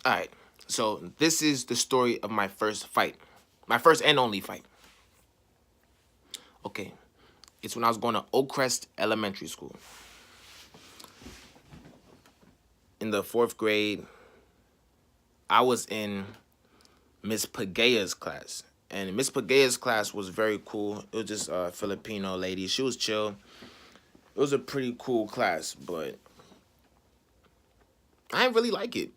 All right. So this is the story of my first fight. My first and only fight. Okay. It's when I was going to Oakcrest Elementary School. In the 4th grade, I was in Miss Pagea's class. And Miss Pagea's class was very cool. It was just a Filipino lady. She was chill. It was a pretty cool class, but I didn't really like it.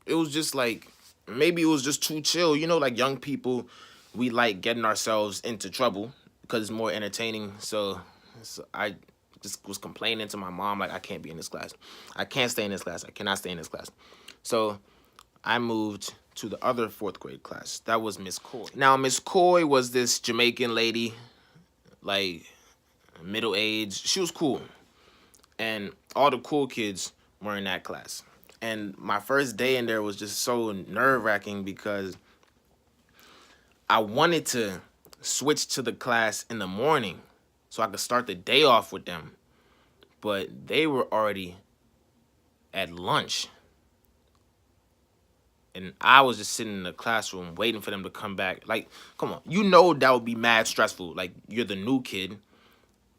It was just like, maybe it was just too chill. You know, like young people, we like getting ourselves into trouble because it's more entertaining. So I just was complaining to my mom, like, I can't be in this class. I can't stay in this class. I cannot stay in this class. So I moved to the other 4th grade class. That was Miss Coy. Now, Miss Coy was this Jamaican lady, like middle-aged. She was cool. And all the cool kids were in that class. And my first day in there was just so nerve-wracking because I wanted to switch to the class in the morning so I could start the day off with them. But they were already at lunch. And I was just sitting in the classroom waiting for them to come back. Like, come on. You know that would be mad stressful. Like, you're the new kid,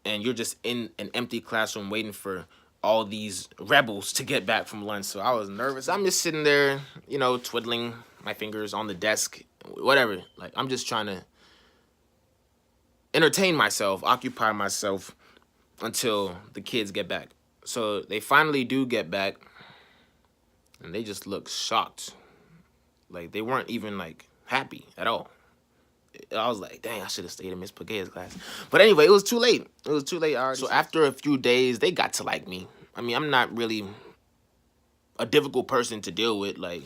and you're just in an empty classroom waiting for all these rebels to get back from lunch. So I was nervous. I'm just sitting there, you know, twiddling my fingers on the desk, whatever. Like, I'm just trying to entertain myself, occupy myself until the kids get back. So they finally do get back, and they just look shocked. Like, they weren't even, like, happy at all. I was like, dang, I should have stayed in Miss Pagea's class. But anyway, it was too late. It was too late already. So after a few days, they got to like me. I mean, I'm not really a difficult person to deal with. Like,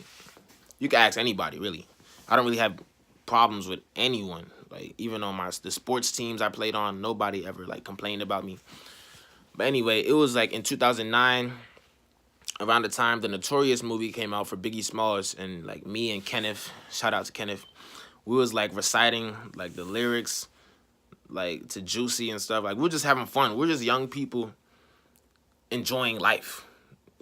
you can ask anybody, really. I don't really have problems with anyone. Like, even on the sports teams I played on, nobody ever, like, complained about me. But anyway, it was, like, in 2009, around the time the Notorious movie came out for Biggie Smalls, and, like, me and Kenneth, shout out to Kenneth, we was, like, reciting, like, the lyrics, like, to Juicy and stuff. Like, we're just having fun. We're just young people enjoying life.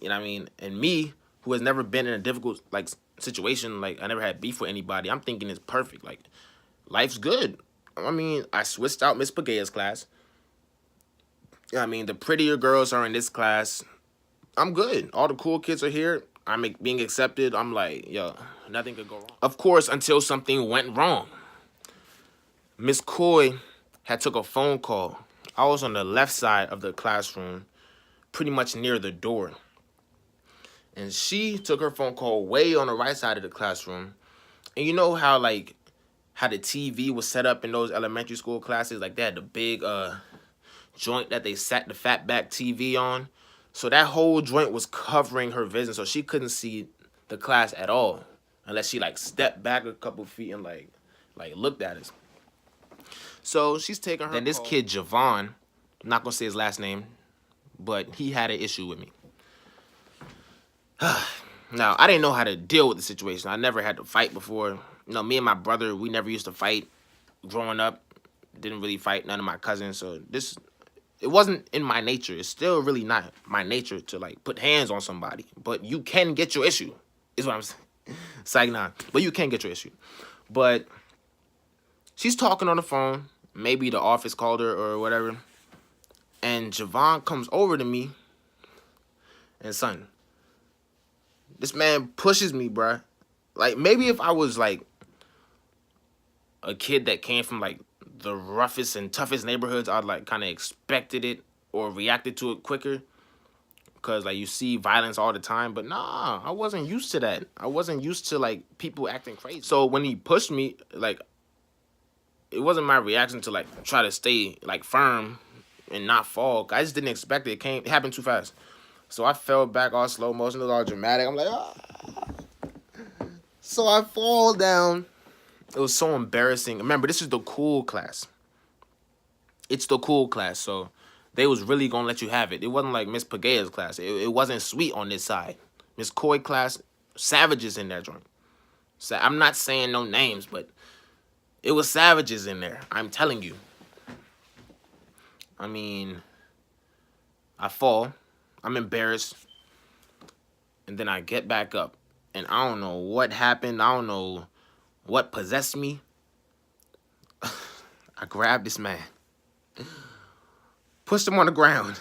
You know what I mean? And me, who has never been in a difficult, like, situation, like, I never had beef with anybody, I'm thinking it's perfect. Like, life's good. I mean, I switched out Miss Pagea's class. You know what I mean? The prettier girls are in this class. I'm good. All the cool kids are here. I'm being accepted. I'm like, yo, nothing could go wrong. Of course, until something went wrong. Miss Coy had took a phone call. I was on the left side of the classroom, pretty much near the door. And she took her phone call way on the right side of the classroom. And you know how, like, how the TV was set up in those elementary school classes? Like, they had the big joint that they sat the fatback TV on. So that whole joint was covering her vision, so she couldn't see the class at all, unless she, like, stepped back a couple feet and, like looked at us. So she's taking her. Then this kid, Javon, I'm not going to say his last name, but he had an issue with me. Now, I didn't know how to deal with the situation. I never had to fight before. You know, me and my brother, we never used to fight growing up. Didn't really fight none of my cousins, so it wasn't in my nature. It's still really not my nature to, like, put hands on somebody. But you can get your issue, is what I'm saying. Psych, nah. But you can get your issue. But she's talking on the phone. Maybe the office called her or whatever. And Javon comes over to me. And, son, this man pushes me, bruh. Like, maybe if I was, like, a kid that came from, like, the roughest and toughest neighborhoods, I'd, like, kind of expected it or reacted to it quicker, because, like, you see violence all the time. But nah, I wasn't used to that. I wasn't used to, like, people acting crazy. So when he pushed me, like, it wasn't my reaction to, like, try to stay, like, firm and not fall. I just didn't expect it. It happened too fast. So I fell back all slow motion. It was all dramatic. I'm like, ah. So I fall down. It was so embarrassing. Remember, this is the cool class. It's the cool class, so they was really going to let you have it. It wasn't like Miss Pagea's class. It wasn't sweet on this side. Miss Coy class, savages in that joint. So I'm not saying no names, but it was savages in there. I'm telling you. I mean, I fall. I'm embarrassed. And then I get back up. And I don't know what happened. I don't know what possessed me. I grabbed this man, pushed him on the ground.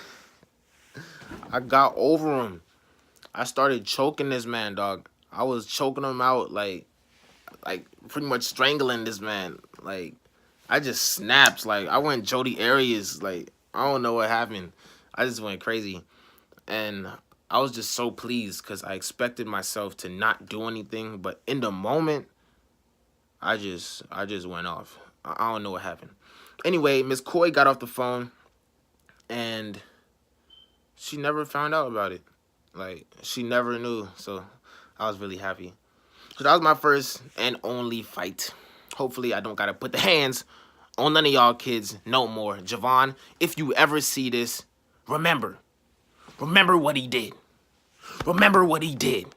I got over him. I started choking this man, dog. I was choking him out, like pretty much strangling this man. Like, I just snapped. Like, I went Jody Arias. Like, I don't know what happened. I just went crazy. And I was just so pleased because I expected myself to not do anything. But in the moment, I just went off. I don't know what happened. Anyway, Miss Coy got off the phone, and she never found out about it. Like, she never knew. So I was really happy. So that was my first and only fight. Hopefully, I don't got to put the hands on none of y'all kids no more. Javon, if you ever see this, remember what he did. Remember what he did.